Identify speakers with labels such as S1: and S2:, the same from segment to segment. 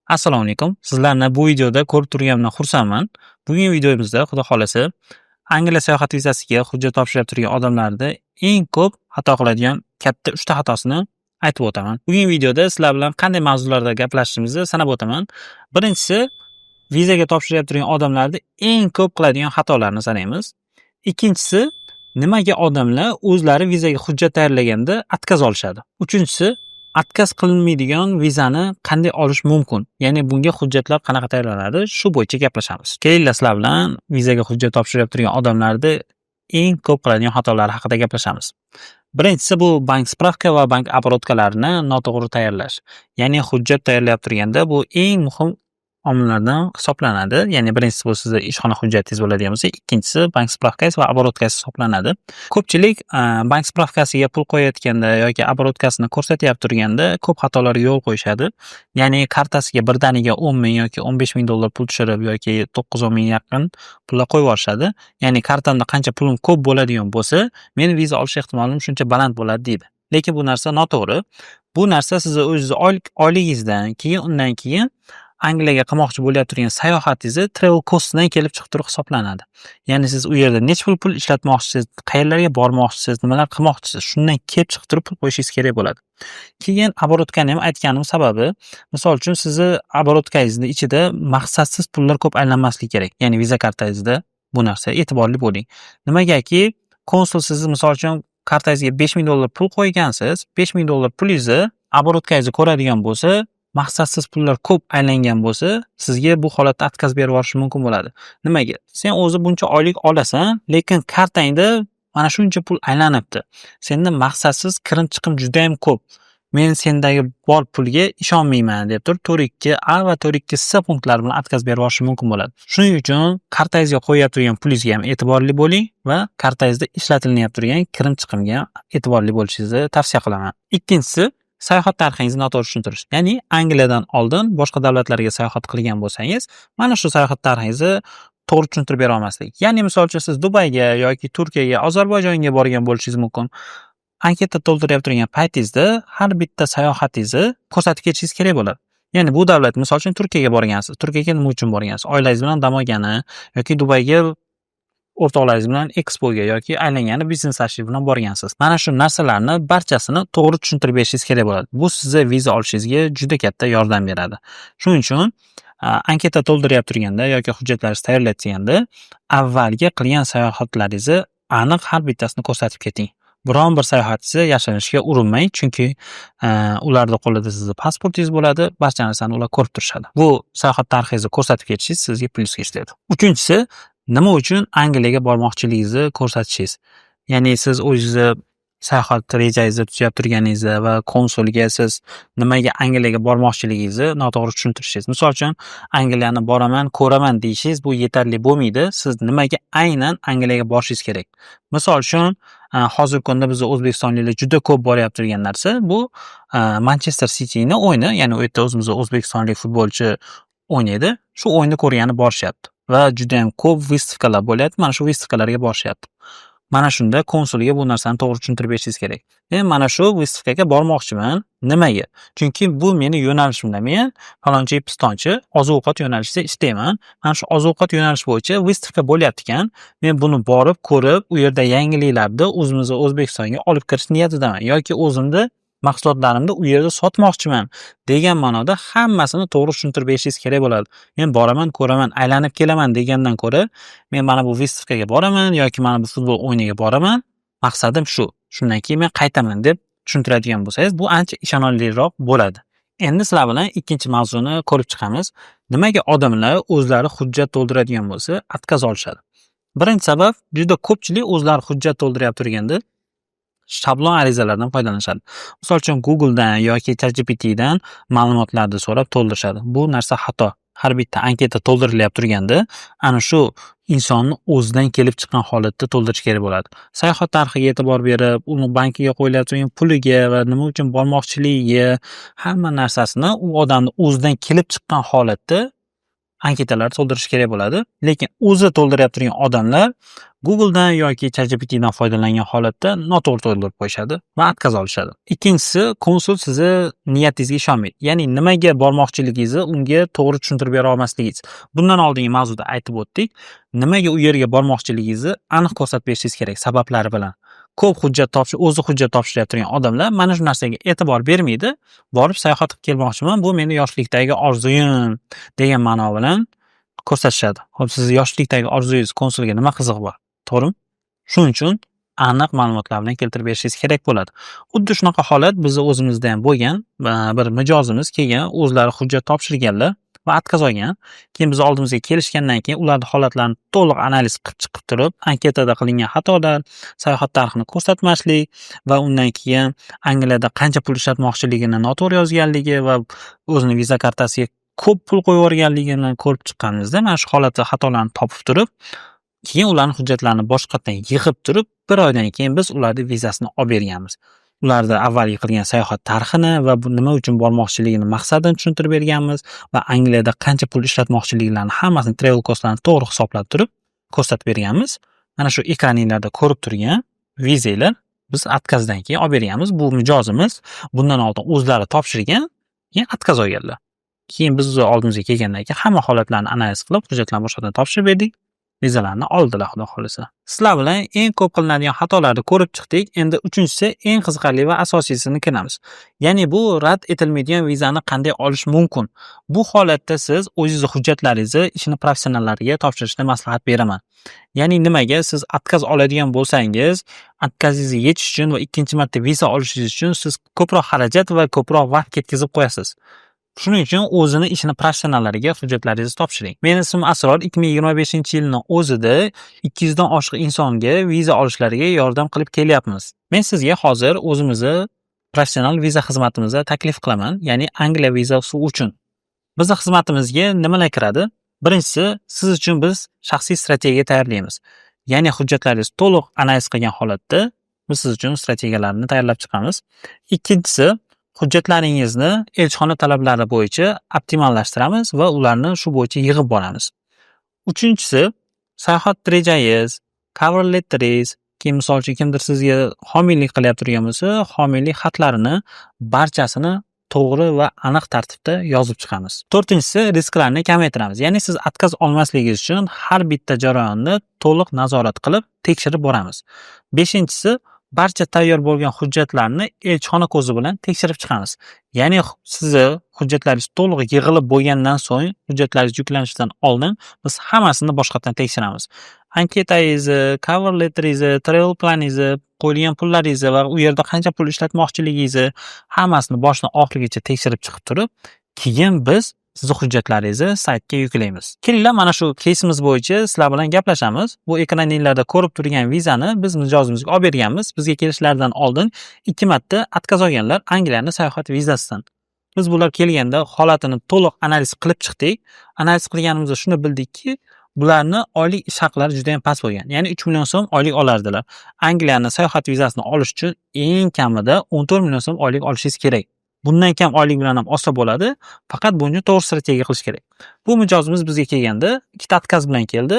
S1: Assalomu alaykum. Sizlarni bu videoda ko'rib turganimdan xursandman. Bugungi videomizda Xudo xolasa Angliya sayohat vizasiga hujjat topshirib turgan odamlarda eng ko'p xato qiladigan katta 3 ta xatosini aytib o'taman. Bugungi videoda sizlar bilan qanday mavzularda gaplashishimizni sanab o'taman. Birinchisi, vizaga topshirib turgan odamlarda eng ko'p qiladigan xatolarni sanaymiz. Ikkinchisi, nimaga odamlar o'zlari vizaga hujjat tayyorlaganda atkaz olishadi. Uchinchisi, atkaz qilinmaydigan vizani qanday olish mumkin? Ya'ni bunga hujjatlar qanaqa tayyorlanadi? Shu bo'yicha gaplashamiz. Kelinglar sizlar bilan vizaga hujjat topshirib turgan odamlarda eng ko'p qiladigan xatolar haqida gaplashamiz. Birinchisi bu bank spravka va bank oborotkalarini noto'g'ri tayyorlash. Ya'ni hujjat tayyorlab turganda bu eng muhim omillardan hisoblanadi. Ya'ni birinchisi bu sizning ishxona hujjatingiz bo'ladigan bo'lsa, ikkinchisi bank spravkangiz va oborotkasi hisoblanadi. Ko'pchilik bank spravkasiga pul qo'yayotganda yoki oborotkasini ko'rsatyapti turganda ko'p xatolarga yo'l qo'yishadi. Ya'ni kartasiga birdaniga 10 ming yoki 15 ming dollar pul tushirib yoki 9-10 ming yaqin pullar qo'yib yuborishadi. Ya'ni kartamda qancha pulim ko'p bo'ladigan bo'lsa, men viza olish ehtimolim shuncha baland bo'ladi deydi. Lekin bu narsa noto'g'ri. Bu narsa sizni o'zingiz oyligingizdan keyin undan keyin Angliyaga qilmoqchi bo'layotgan turgan sayohatingizni travel costdan kelib chiqib turib hisoblanadi. Ya'ni siz u yerda necha pul ishlatmoqchisiz, qayerlarga bormoqchisiz, nimalar qilmoqchisiz, shundan kelib chiqib turib pul qo'yishingiz kerak bo'ladi. Keyin oborotkani ham aytganim sababi, misol uchun sizni oborotkangizni ichida maqsadsiz pullar ko'p aylanmasligi kerak. Ya'ni viza kartangizda bu narsa e'tiborli bo'ling. Nimagaki, konsul sizni misol uchun kartangizga 5 ming dollar pul qo'ygansiz, 5 ming dollar pulingizni oborotkangizni ko'radigan bo'lsa, maqsadsiz pullar ko'p aylangan bo'lsa, sizga bu holatda atkaz berib yuborishi mumkin bo'ladi. Nimaga? Sen o'zi buncha oylik olasan, lekin kartangda mana shuncha pul aylanibdi. Senda maqsadsiz kirim-chiqim juda ham ko'p. Men sendagi bor pulga ishonmayman deb turib 4.2A va 4.2S punktlar bilan atkaz berib yuborishi mumkin bo'ladi. Shuning uchun kartangizga qo'yib turgan pulingizga ham e'tiborli bo'ling va kartangizda ishlatilayotgan turgan kirim-chiqimga e'tiborli bo'lishingizni tavsiya qilaman. Ikkinchisi, sayohat tarixingizni noto'g'ri tushuntirish. Ya'ni Angliyadan oldin boshqa davlatlarga sayohat qilgan bo'lsangiz, mana shu sayohat tarixingizni to'g'ri tushuntirib bera olmaslik. Ya'ni misol uchun siz Dubayga yoki Turkiyaga, Ozarbayjonga borgan bo'lishingiz mumkin. Anketa to'ldirib turgan paytingizda har bitta sayohatingizni ko'rsatib ketishingiz kerak bo'ladi. Ya'ni bu davlat, misol uchun Turkiyaga borgansiz. Turkiyaga nima uchun borgansiz? Oilangiz bilan dam olgani yoki Dubayga o'rtoqlaringiz bilan ekspoga yoki aylangani biznes tashrif bilan borgansiz. Mana shu narsalarni barchasini to'g'ri tushuntirib berishingiz kerak bo'ladi. Bu sizga viza olishingizga juda katta yordam beradi. Shuning uchun anketa to'ldirib turganda yoki hujjatlaringizni tayyorlayotganda avvalgi qilgan sayohatlaringizni aniq har bittasini ko'rsatib keting. Biron bir sayohatingizni yashirinishga urinmang, chunki ularning qo'lida sizning pasportingiz bo'ladi, barcha narsani ular ko'rib turishadi. Bu sayohat tarixingizni ko'rsatib ketishingiz sizga plyusga ishlaydi. Uchinchisi, nima uchun Angliyaga bormoqchiligingizni ko'rsatishingiz. Ya'ni siz o'zingizni sayohat rejangizni tuzib turganingizda va konsulga siz nimaga Angliyaga bormoqchiligingizni noto'g'ri tushuntirishingiz. Misol uchun Angliyani boraman, ko'raman deyishingiz bu yetarli bo'lmaydi. Siz nimaga aynan Angliyaga borishingiz kerak. Misol uchun hozirgi kunda biz O'zbekistonliklar juda ko'p boryapti turgan narsa bu Manchester City'ning o'yini, ya'ni u yerda o'zimiz o'zbekistonlik futbolchi o'ynaydi. Shu o'yinni ko'rgani borishyapti. Va juda ham ko'p vystavkalar bo'lyapti. Mana shu vystavkalarga borishyapti. Mana shunda konsulga bu narsani to'g'ri tushuntirib berishingiz kerak. Men mana shu vystavkaga bormoqchiman. Nimaga? Chunki bu meni yo'nalishimda. Men falonchi pistonchi oziq-ovqat yo'nalishida ishlayman. Mana shu oziq-ovqat yo'nalishi bo'yicha vystavka bo'lyapti ekan. Men buni borib, ko'rib, u yerda yangiliklarni o'zimizni O'zbekistonga olib kirish niyatidaman yoki o'zimni mahsulotlarimni u yerda sotmoqchiman degan ma'noda hammasini to'g'ri tushuntirib berishingiz kerak bo'ladi. Men boraman, ko'raman, aylanib kelaman degandan ko'ra, men mana bu vystavkaga boraman yoki mana bu futbol o'yiniga boraman, maqsadim shu. Shundan keyin men qaytaman deb tushuntiradigan bo'lsangiz, bu ancha ishonarliroq bo'ladi. Endi sizlar bilan ikkinchi mavzuni ko'rib chiqamiz. Nimaga odamlar o'zlari hujjat to'ldiradigan bo'lsa, atkaz olishadi? Birinchi sabab, juda ko'pchilik o'zlari hujjat to'ldirib turganda shablon arizalardan foydalanishadi. Misol uchun Googledan yoki ChatGPTdan ma'lumotlarni so'rab to'ldirishadi. Bu narsa xato. Har bitta anketa to'ldirilyapti turganda, ana shu insonni o'zidan kelib chiqqan holatda to'ldirish kerak bo'ladi. Sayohat tarixiga e'tibor berib, uni bankiga qo'yilayotgan puliga va nima uchun bormoqchiligiga hamma narsasini u odamning o'zidan kelib chiqqan holatda anketalar to'ldirish kerak bo'ladi. Lekin o'zi to'ldirib turgan odamlar Googledan yoki ChatGPTdan foydalangan holatda noto'g'ri to'ldirib qo'yishadi va отказ olishadi. Ikkinchisi, konsul sizni niyatingizga ishonmaydi. Ya'ni nimaga bormoqchiligingizni unga to'g'ri tushuntirib bera olmasligingiz. Bundan oldingi mavzuda aytib o'tdik. Nimaga u yerga bormoqchiligingizni aniq ko'rsatib berishingiz kerak sabablari bilan. Ko'p o'zi hujjat topshirib turgan odamlar mana shu narsaga e'tibor bermaydi. Borib sayohat qilib kelmoqchiman, bu meni yoshlikdagi orzuyim degan ma'no bilan ko'rsatishadi. Xo'p, sizni yoshlikdagi orzuyingiz konsulga nima qizig'i bor? To'g'rimi? Shuning uchun aniq ma'lumotlar bilan keltirib berishingiz kerak bo'ladi. Xuddi shunaqa holat bizni o'zimizda ham bo'lgan. Bir mijozimiz kelgan, o'zlari hujjat topshirganlar va отказ olgan. Keyin biz oldimizga kelishgandan keyin ularning holatlarini to'liq analiz qilib chiqib turib, anketada qilingan xatolar, sayohat tarixini ko'rsatmaslik va undan keyin Angliyada qancha pul ishlatmoqchiligini noto'g'ri yozganligi va o'zining viza kartasiga ko'p pul qo'yib yuborganligini ko'rib chiqqanimizda, mana shu holatda xatolarni topib turib, keyin ularning hujjatlarini boshqatdan yig'ib turib, bir oydan keyin biz ularning vizasini olib berganmiz. Ularda avval qilgan sayohat tarixini va bu nima uchun bormoqchiligini maqsadini tushuntirib berganmiz va Angliyada qancha pul ishlatmoqchiliklarini hammasini travel costlarini to'g'ri hisoblab turib ko'rsatib berganmiz. Mana shu ekraninglarda ko'rib turgan vizalar biz откazdan keyin olib berganmiz. Bu mijozimiz bundan oldin o'zlari topshirgan, keyin отказ olganlar. Keyin biz oldimizga kelgandan keyin hamma holatlarni analiz qilib, hujjatlarni boshqatdan topshirib berdik. Vizalarni oldilar, xudo xolisa. Sizlar bilan eng ko'p qilinadigan xatolarni ko'rib chiqdik. Endi uchinchisi, eng qiziqarli va asosiysini kiramiz. Ya'ni bu rad etilmaydigan vizani qanday olish mumkin? Bu holatda siz o'zingizning hujjatlaringizni ishini professionallarga topshirishni maslahat beraman. Ya'ni nimaga? Siz отказ oladigan bo'lsangiz, откazingizga yetish uchun va ikkinchi marta viza olishingiz uchun siz ko'proq xarajat va ko'proq vaqt ketkazib qo'yasiz. Shuning uchun o'zini ishini professionallariga hujjatlaringizni topshiring. Mening ismim Asror. 2025-yilning o'zida 200 dan oshiq insonga viza olishlariga yordam qilib kelyapmiz. Men sizga hozir o'zimizni professional viza xizmatimizni taklif qilaman, ya'ni Angliya vizasi uchun. Bizning xizmatimizga nimalar kiradi? Birinchisi, siz uchun biz shaxsiy strategiya tayyorlaymiz. Ya'ni hujjatlaringiz to'liq analiz qilgan holatda biz siz uchun strategiyalarni tayyorlab chiqamiz. Ikkinchisi, hujjatlaringizni elchixona talablari bo'yicha optimallashtiramiz va ularni shu bo'yicha yig'ib boramiz. Uchinchisi, sayohat rejangiz, cover letteringiz, keyin misol uchun kimdir sizga homiylik qilyapti turgan bo'lsa, homiylik xatlarini barchasini to'g'ri va aniq tartibda yozib chiqamiz. To'rtinchisi, risklarni kamaytiramiz. Ya'ni siz отказ olmasligingiz uchun har bitta jarayonni to'liq nazorat qilib, tekshirib boramiz. Beshinchisi, barcha tayyor bo'lgan hujjatlarni elchixona ko'zi bilan tekshirib chiqamiz. Ya'ni sizni hujjatlaringiz to'liq yig'ilib bo'lgandan so'ng, hujjatlaringiz yuklanishidan oldin biz hammasini boshqatdan tekshiramiz. Anketangizni, cover letteringizni, travel planingizni, qo'yilgan pullaringizni va u yerda qancha pul ishlatmoqchiligingizni hammasini boshidan oxirigacha tekshirib chiqib turib, keyin biz sizni hujjatlaringizni saytga yuklaymiz. Kelinglar, mana shu keysimiz bo'yicha sizlar bilan gaplashamiz. Bu ekraninglarda ko'rib turgan vizani biz mijozimizga olib berganmiz. Bizga kelishlaridan oldin 2 marta отказ olganlar Angliyaning sayohat vizasidan. Biz bular kelganda holatini to'liq analiz qilib chiqdik. Analiz qilganimizda shuni bildikki, bularni oylik ish haqlari juda ham past bo'lgan. Ya'ni 3 million so'm oylik olardilar. Angliyaning sayohat vizasini olish uchun eng kamida 14 million so'm oylik olishingiz kerak. Bundan kam oylik bilan ham olsa bo'ladi, faqat bunga to'g'ri strategiya qilish kerak. Bu mijozimiz bizga kelganda ikkita отказ bilan keldi.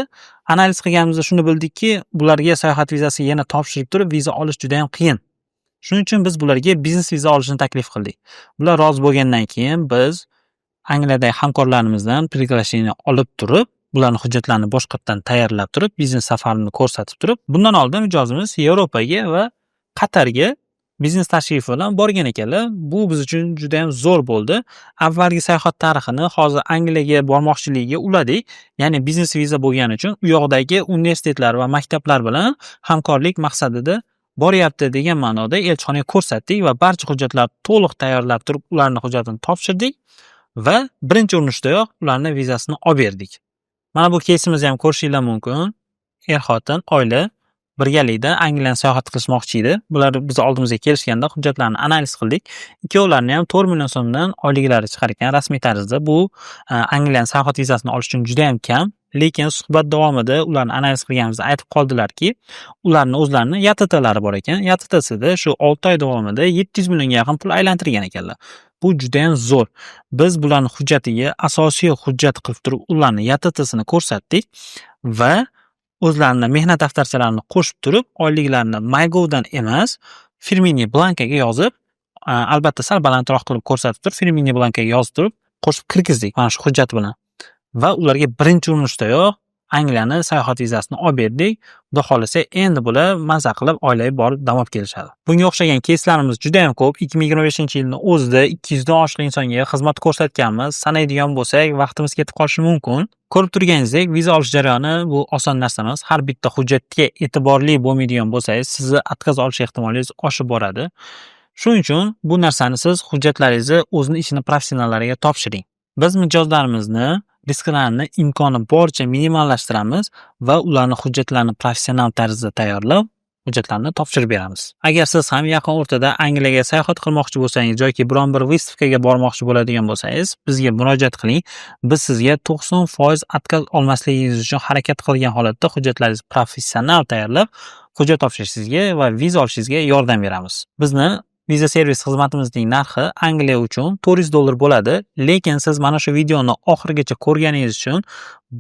S1: Analiz qilganimizda shuni bildikki, bularga sayohat vizasi yana topshirib turib, viza olish juda ham qiyin. Shuning uchun biz bularga biznes viza olishni taklif qildik. Bular rozi bo'lgandan keyin biz Angliyadagi hamkorlarimizdan приглашение olib turib, bularning hujjatlarini boshqatdan tayyorlab turib, biznes safarini ko'rsatib turib, bundan oldin mijozimiz Yevropaga va Qatarga biznes tashrifi bilan borgan ekanlar. Bu biz uchun juda ham zo'r bo'ldi. Avvalgi sayohat tarixini hozir Angliyaga bormoqchiligiga uladik. Ya'ni biznes viza bo'lgani uchun u yoqdagi universitetlar va maktablar bilan hamkorlik maqsadida boryapti degan ma'noda elchixonaga ko'rsatdik va barcha hujjatlar to'liq tayyorlab turib, ularning hujjatini topshirdik va birinchi urinishdayoq ularning vizasini olib berdik. Mana bu keysimizni ham ko'rishinglar mumkin. Er-xotin, oila birgalikda Angliyani sayohat qilishmoqchi edi. Bular biz oldimizga kelishganda hujjatlarni analiz qildik. Ikkovlarini ham 4 million so'mdan oyliklari chiqar ekan rasmiy tarzda. Bu Angliyani sayohat vizasini olish uchun juda ham kam. lekin suhbat davomida ularni analiz qilganimizda aytib qoldilarki, ularni o'zlarini YTTlari bor ekan. YTTsida shu 6 oy davomida 700 millionga yaqin pul aylantirgan ekanlar. Bu juda ham zo'r. Biz bularni hujjatiga asosiy hujjat qilib turib ularni YTTsini ko'rsatdik va o'zlarini mehnat daftarchalarini qo'shib turib, oyliklarini MyGovdan emas, Firmini blankaga yozib, albatta sal balandroq qilib ko'rsatib turib, Firmini blankaga yozib turib, qo'shib kirgizdik mana shu hujjat bilan. Va ularga birinchi urinishdayoq Angliyani sayohat vizasini olib berdik. Xudo xolasa endi bular maza qilib oilaga borib dam olib kelishadi. Bunga o'xshagan keyslarimiz juda ham ko'p. 2025-yilning o'zida 200 dan oshiq insonga xizmat ko'rsatganmiz. Sanaydigan bo'lsak, vaqtimiz ketib qolishi mumkin. Ko'rib turganingizdek, viza olish jarayoni bu oson narsa emas. Har bitta hujjatga e'tiborli bo'lmaydigan bo'lsangiz, sizni отказ olish ehtimolingiz oshib boradi. Shuning uchun bu narsani siz hujjatlaringizni o'zini ishini professionallariga topshiring. Biz mijozlarimizni risklarni imkoni boricha minimallashtiramiz va ularni hujjatlarini professional tarzda tayyorlab, hujjatlarni topshirib beramiz. Agar siz ham yaqin o'rtada Angliyaga sayohat qilmoqchi bo'lsangiz yoki biron bir выставкаga bormoqchi bo'ladigan bo'lsangiz, bizga murojaat qiling. Biz sizga 90% отказ olmasligingiz uchun harakat qilgan holatda hujjatlaringizni professional tayyorlab, hujjat topshirishingizga va viza olishingizga yordam beramiz. Bizni viza servis xizmatimizning narxi Angliya uchun $400 bo'ladi, lekin siz mana shu videoni oxirigacha ko'rganingiz uchun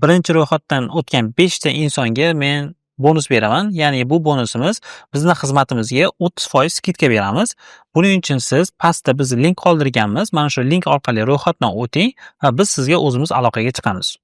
S1: birinchi ro'yxatdan o'tgan 5 ta insonga men bonus beraman. Ya'ni bu bonusimiz bizning xizmatimizga 30% skidka beramiz. Buning uchun siz pastda biz link qoldirganmiz. Mana shu link orqali ro'yxatdan o'ting va biz sizga o'zimiz aloqaga chiqamiz.